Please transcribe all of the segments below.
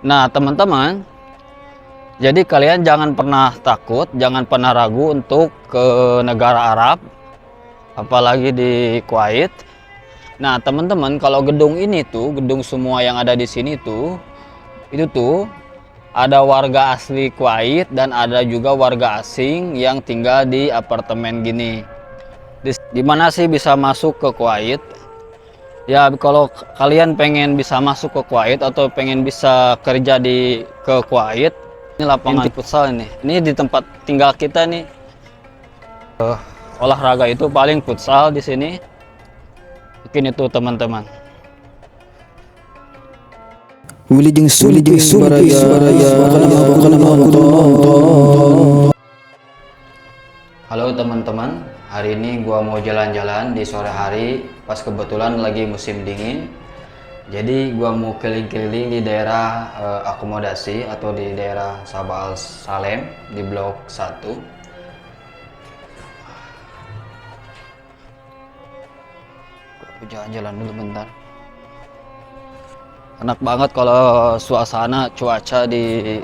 Nah, teman-teman, jadi kalian jangan pernah takut, jangan pernah ragu untuk ke negara Arab, apalagi di Kuwait. Nah, teman-teman, kalau gedung ini tuh, gedung semua yang ada di sini tuh, itu tuh ada warga asli Kuwait dan ada juga warga asing yang tinggal di apartemen gini. Di mana sih bisa masuk ke Kuwait? Ya, kalau kalian pengen bisa masuk ke Kuwait atau pengen bisa kerja ke Kuwait, ini lapangan futsal ini. Ini di tempat tinggal kita nih. Olahraga itu paling futsal di sini. Mungkin itu teman-teman. Wilujeng Baraya Halo teman-teman, hari ini gua mau jalan-jalan di sore hari pas kebetulan lagi musim dingin. Jadi gua mau keliling-keliling di daerah akomodasi atau di daerah Sabah Al Salem di blok 1. Gua jalan-jalan dulu bentar. Enak banget kalau suasana cuaca di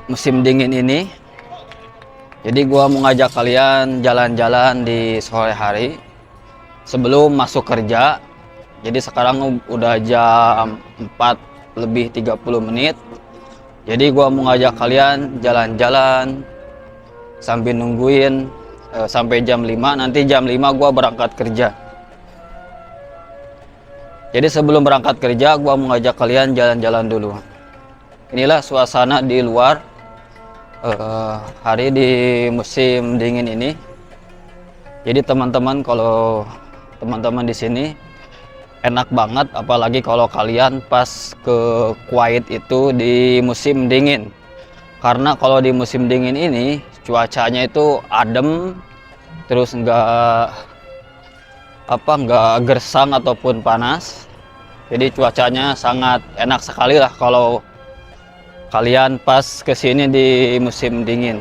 musim dingin ini. Jadi gua mau ngajak kalian jalan-jalan di sore hari sebelum masuk kerja. Jadi sekarang udah jam 4:30. Jadi gua mau ngajak kalian jalan-jalan sambil nungguin sampai jam 5. Nanti jam 5 gua berangkat kerja. Jadi sebelum berangkat kerja, gua mau ngajak kalian jalan-jalan dulu. Inilah suasana di luar hari di musim dingin ini. Jadi teman-teman, kalau teman-teman di sini enak banget, apalagi kalau kalian pas ke Kuwait itu di musim dingin. Karena kalau di musim dingin ini cuacanya itu adem, terus nggak gersang ataupun panas. Jadi cuacanya sangat enak sekali lah kalau kalian pas kesini di musim dingin.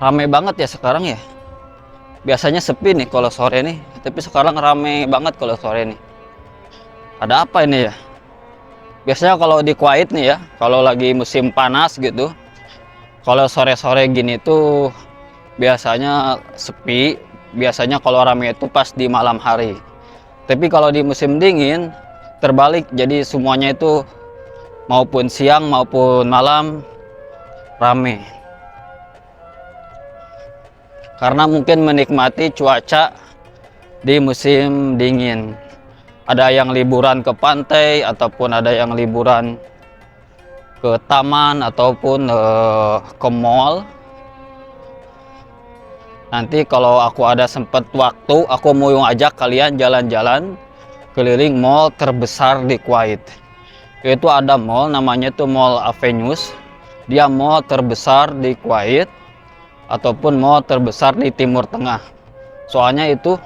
Rame banget ya sekarang ya. Biasanya sepi nih kalau sore nih, tapi sekarang rame banget kalau sore nih. Ada apa ini ya? Biasanya kalau di Kuwait nih ya, kalau lagi musim panas gitu, kalau sore-sore gini tuh biasanya sepi. Biasanya kalau rame itu pas di malam hari. Tapi kalau di musim dingin terbalik, jadi semuanya itu maupun siang maupun malam rame. Karena mungkin menikmati cuaca di musim dingin. Ada yang liburan ke pantai ataupun ada yang liburan ke taman ataupun ke mall. Nanti kalau aku ada sempat waktu, aku mau ngajak kalian jalan-jalan keliling mall terbesar di Kuwait. Yaitu ada mall namanya tuh Mall Avenues. Dia mall terbesar di Kuwait ataupun mall terbesar di Timur Tengah. Soalnya itu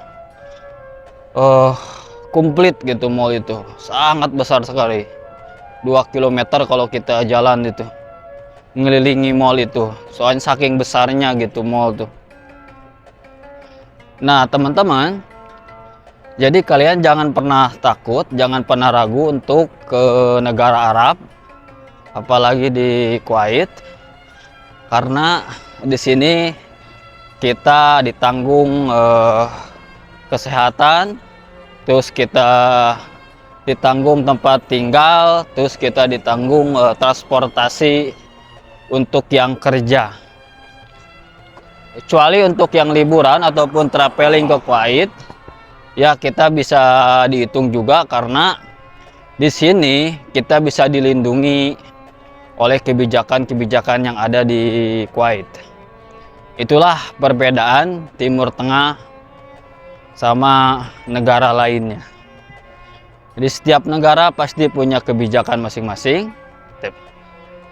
komplit gitu mall itu. Sangat besar sekali. 2 km kalau kita jalan itu. Ngelilingi mall itu. Soalnya saking besarnya gitu mall tuh. Nah teman-teman, jadi kalian jangan pernah takut, jangan pernah ragu untuk ke negara Arab, apalagi di Kuwait, karena di sini kita ditanggung kesehatan, terus kita ditanggung tempat tinggal, terus kita ditanggung transportasi untuk yang kerja. Kecuali untuk yang liburan ataupun traveling ke Kuwait, ya kita bisa dihitung juga karena di sini kita bisa dilindungi oleh kebijakan-kebijakan yang ada di Kuwait. Itulah perbedaan Timur Tengah sama negara lainnya. Jadi setiap negara pasti punya kebijakan masing-masing.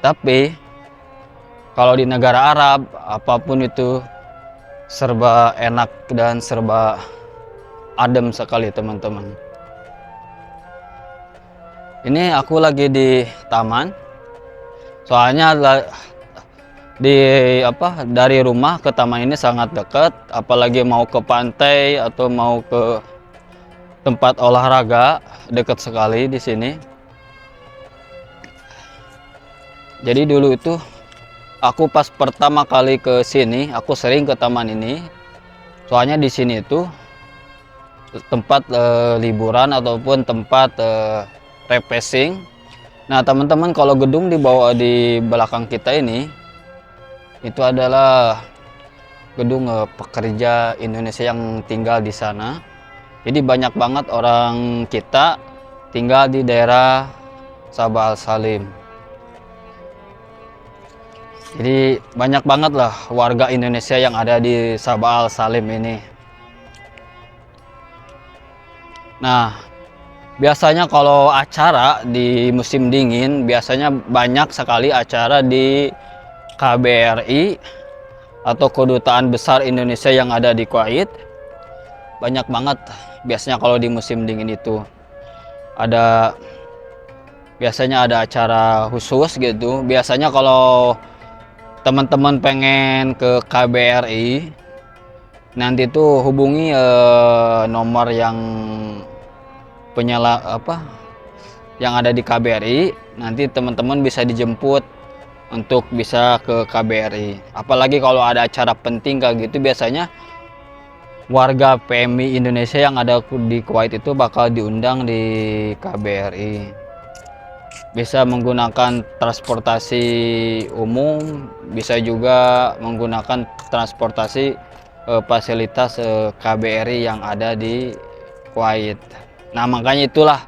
Tapi kalau di negara Arab, apapun itu serba enak dan serba adem sekali teman-teman. Ini aku lagi di taman. Soalnya dari rumah ke taman ini sangat dekat, apalagi mau ke pantai atau mau ke tempat olahraga dekat sekali di sini. Jadi dulu itu aku pas pertama kali ke sini, aku sering ke taman ini. Soalnya di sini itu tempat liburan ataupun tempat refreshing. Nah, teman-teman, kalau gedung di belakang kita ini itu adalah gedung pekerja Indonesia yang tinggal di sana. Jadi banyak banget orang kita tinggal di daerah Sabah Al Salim. Jadi banyak banget lah warga Indonesia yang ada di Sabah Al Salim ini. Nah, biasanya kalau acara di musim dingin, biasanya banyak sekali acara di KBRI atau Kedutaan Besar Indonesia yang ada di Kuwait. Banyak banget biasanya kalau di musim dingin itu. Biasanya ada acara khusus gitu. Biasanya kalau teman-teman pengen ke KBRI, nanti tuh hubungi nomor yang yang ada di KBRI. Nanti teman-teman bisa dijemput untuk bisa ke KBRI. Apalagi kalau ada acara penting kayak gitu, biasanya warga PMI Indonesia yang ada di Kuwait itu bakal diundang di KBRI. Bisa menggunakan transportasi umum, bisa juga menggunakan transportasi fasilitas KBRI yang ada di Kuwait. Nah, makanya itulah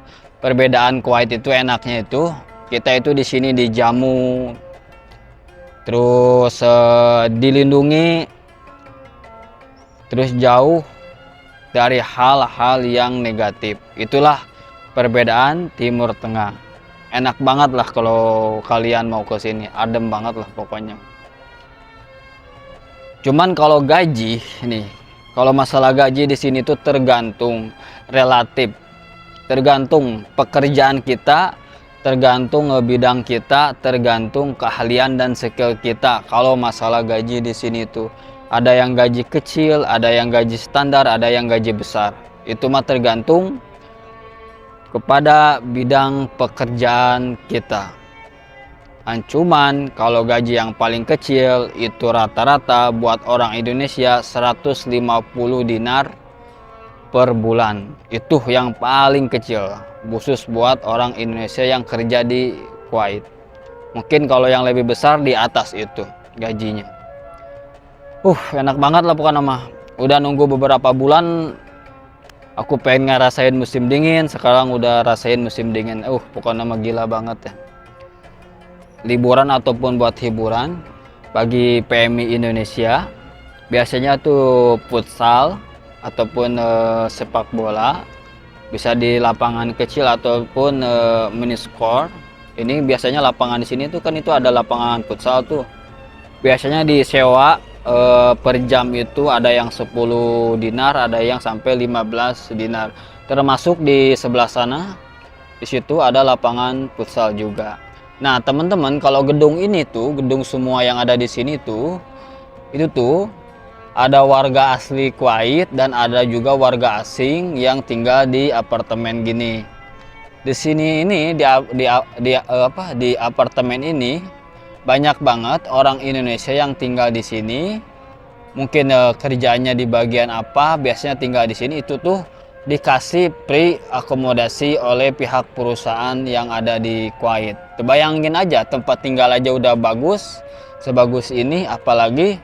perbedaan Kuwait itu. Enaknya itu kita itu di sini dijamu, terus dilindungi, terus jauh dari hal-hal yang negatif. Itulah perbedaan Timur Tengah. Enak banget lah kalau kalian mau ke sini, adem banget lah pokoknya. Cuman kalau gaji nih, kalau masalah gaji di sini tuh tergantung, relatif. Tergantung pekerjaan kita, tergantung bidang kita, tergantung keahlian dan skill kita. Kalau masalah gaji di sini tuh ada yang gaji kecil, ada yang gaji standar, ada yang gaji besar. Itu mah tergantung kepada bidang pekerjaan kita. Cuman kalau gaji yang paling kecil itu rata-rata buat orang Indonesia 150 dinar per bulan. Itu yang paling kecil, khusus buat orang Indonesia yang kerja di Kuwait. Mungkin kalau yang lebih besar di atas itu gajinya. Enak banget lah pokoknya mah. Udah nunggu beberapa bulan, aku pengen ngerasain musim dingin. Sekarang udah rasain musim dingin. Pokoknya mah gila banget ya. Liburan ataupun buat hiburan bagi PMI Indonesia, biasanya tuh futsal ataupun sepak bola, bisa di lapangan kecil ataupun mini skor. Ini biasanya lapangan di sini tuh kan itu ada lapangan futsal tuh. Biasanya disewa per jam itu ada yang 10 dinar, ada yang sampai 15 dinar. Termasuk di sebelah sana, di situ ada lapangan futsal juga. Nah, teman-teman, kalau gedung ini tuh, gedung semua yang ada di sini tuh, itu tuh ada warga asli Kuwait dan ada juga warga asing yang tinggal di apartemen gini. Di sini ini di apartemen ini banyak banget orang Indonesia yang tinggal di sini. Mungkin kerjanya di bagian apa, biasanya tinggal di sini, itu tuh dikasih free akomodasi oleh pihak perusahaan yang ada di Kuwait. Bayangin aja, tempat tinggal aja udah bagus, sebagus ini, apalagi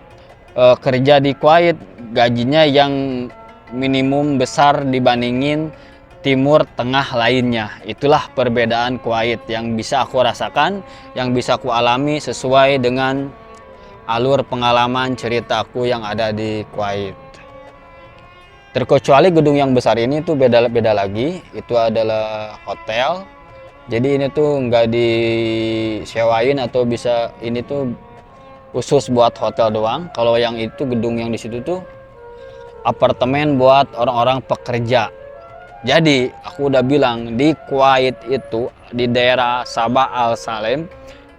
kerja di Kuwait, gajinya yang minimum besar dibandingin Timur Tengah lainnya. Itulah perbedaan Kuwait yang bisa aku rasakan, yang bisa aku alami sesuai dengan alur pengalaman ceritaku yang ada di Kuwait. Terkecuali gedung yang besar ini tuh beda lagi, itu adalah hotel. Jadi ini tuh nggak disewain atau bisa, ini tuh khusus buat hotel doang. Kalau yang itu gedung yang di situ tuh apartemen buat orang-orang pekerja. Jadi aku udah bilang di Kuwait itu di daerah Sabah Al Salim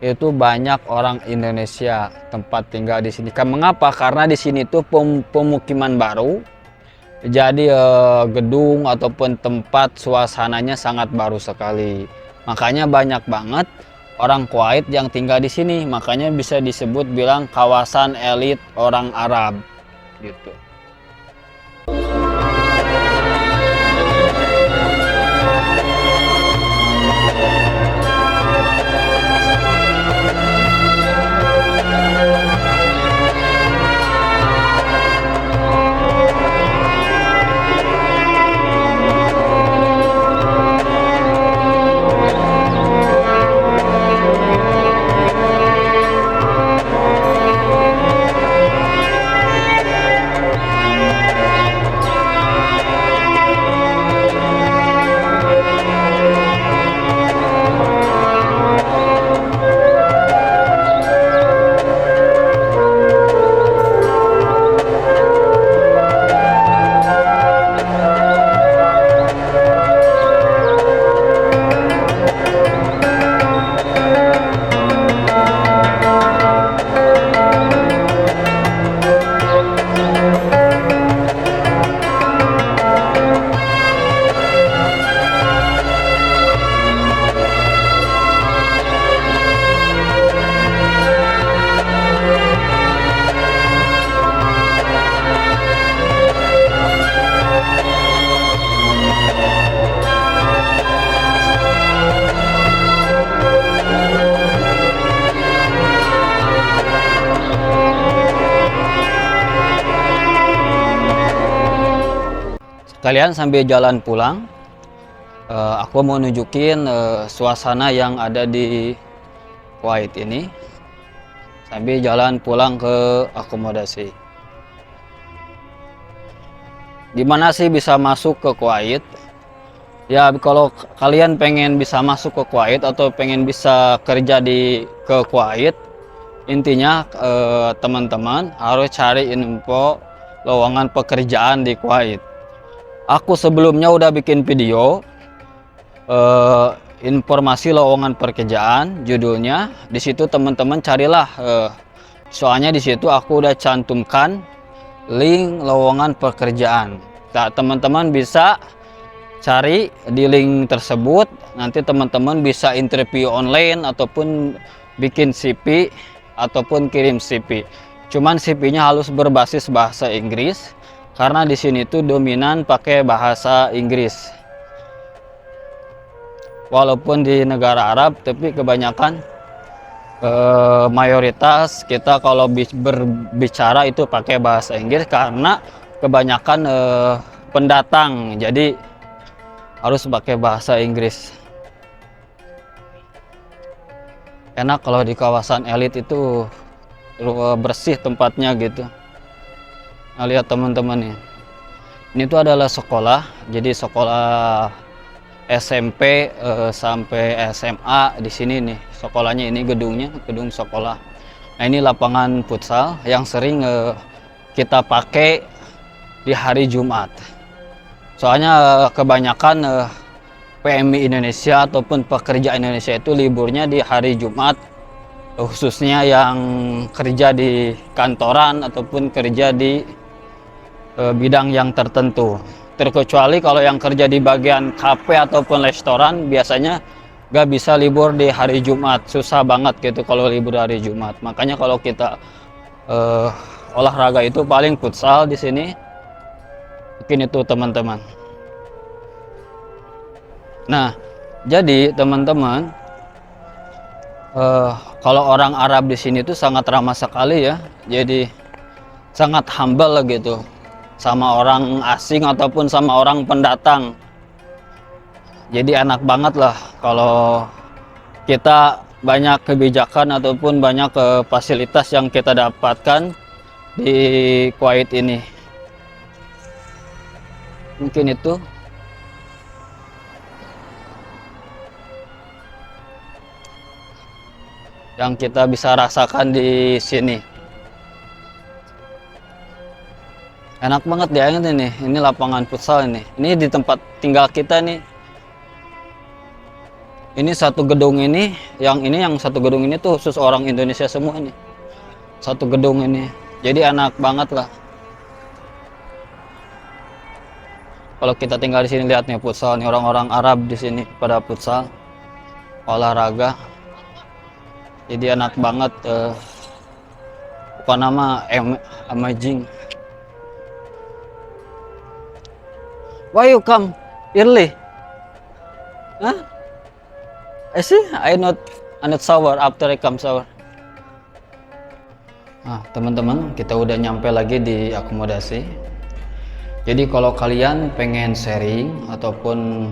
itu banyak orang Indonesia tempat tinggal di sini. Mengapa? Karena di sini tuh pemukiman baru. Di Jadi gedung ataupun tempat suasananya sangat baru sekali. Makanya banyak banget orang Kuwait yang tinggal di sini. Makanya bisa disebut bilang kawasan elit orang Arab gitu. Kalian sambil jalan pulang, aku mau nunjukin suasana yang ada di Kuwait ini sambil jalan pulang ke akomodasi. Gimana sih bisa masuk ke Kuwait? Ya kalau kalian pengen bisa masuk ke Kuwait atau pengen bisa kerja ke Kuwait, intinya teman-teman harus cari info lowongan pekerjaan di Kuwait. Aku sebelumnya udah bikin video informasi lowongan pekerjaan, judulnya. Di situ teman-teman carilah. Soalnya di situ aku udah cantumkan link lowongan pekerjaan. Nah, teman-teman bisa cari di link tersebut. Nanti teman-teman bisa interview online ataupun bikin CV ataupun kirim CV. Cuman CV-nya harus berbasis bahasa Inggris. Karena di sini tuh dominan pakai bahasa Inggris. Walaupun di negara Arab, tapi kebanyakan mayoritas kita kalau berbicara itu pakai bahasa Inggris karena kebanyakan pendatang. Jadi harus pakai bahasa Inggris. Enak kalau di kawasan elit itu bersih tempatnya gitu. Nah, lihat teman-teman nih, ini tuh adalah sekolah, jadi sekolah SMP sampai SMA di sini nih sekolahnya. Ini gedungnya, gedung sekolah. Nah, ini lapangan futsal yang sering kita pakai di hari Jumat. Soalnya kebanyakan PMI Indonesia ataupun pekerja Indonesia itu liburnya di hari Jumat, khususnya yang kerja di kantoran ataupun kerja di bidang yang tertentu. Terkecuali kalau yang kerja di bagian kafe ataupun restoran, biasanya gak bisa libur di hari Jumat. Susah banget gitu kalau libur hari Jumat. Makanya kalau kita olahraga itu paling futsal di sini. Mungkin itu teman-teman. Nah, jadi teman-teman, kalau orang Arab di sini tuh sangat ramah sekali ya. Jadi sangat humble gitu. Sama orang asing ataupun sama orang pendatang. Jadi enak banget lah kalau kita banyak kebijakan ataupun banyak fasilitas yang kita dapatkan di Kuwait ini. Mungkin itu. Yang kita bisa rasakan di sini. Enak banget dia ini. Ini lapangan futsal ini. Ini di tempat tinggal kita nih. Ini satu gedung ini, yang satu gedung ini tuh khusus orang Indonesia semua nih. Satu gedung ini. Jadi enak banget lah. Kalau kita tinggal di sini, lihat nih futsal nih, orang-orang Arab di sini pada futsal, olahraga. Jadi enak banget, apa nama, amazing. Why you come early? Huh? I see, I not shower after I come shower. Nah, teman-teman, kita udah nyampe lagi di akomodasi. Jadi kalau kalian pengen sharing ataupun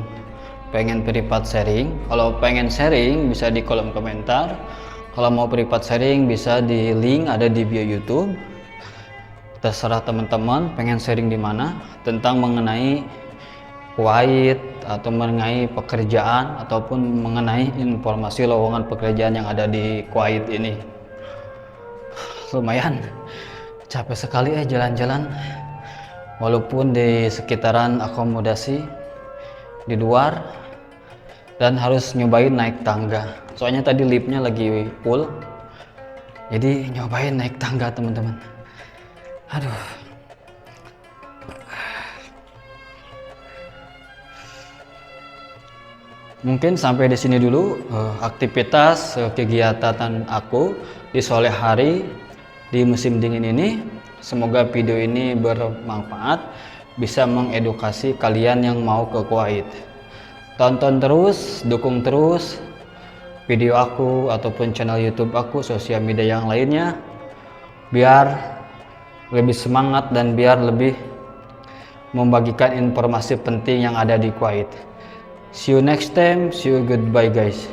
pengen privat sharing, kalau pengen sharing bisa di kolom komentar. Kalau mau privat sharing bisa di link ada di bio YouTube. Terserah teman-teman pengen sharing di mana tentang mengenai Kuwait atau mengenai pekerjaan ataupun mengenai informasi lowongan pekerjaan yang ada di Kuwait ini. Lumayan capek sekali jalan-jalan, walaupun di sekitaran akomodasi di luar, dan harus nyobain naik tangga. Soalnya tadi liftnya lagi full, jadi nyobain naik tangga teman-teman. Aduh. Mungkin sampai di sini dulu aktivitas kegiatan aku di sore hari di musim dingin ini. Semoga video ini bermanfaat, bisa mengedukasi kalian yang mau ke Kuwait. Tonton terus, dukung terus video aku ataupun channel YouTube aku, sosial media yang lainnya, biar lebih semangat dan biar lebih membagikan informasi penting yang ada di Kuwait. See you next time, see you, goodbye guys.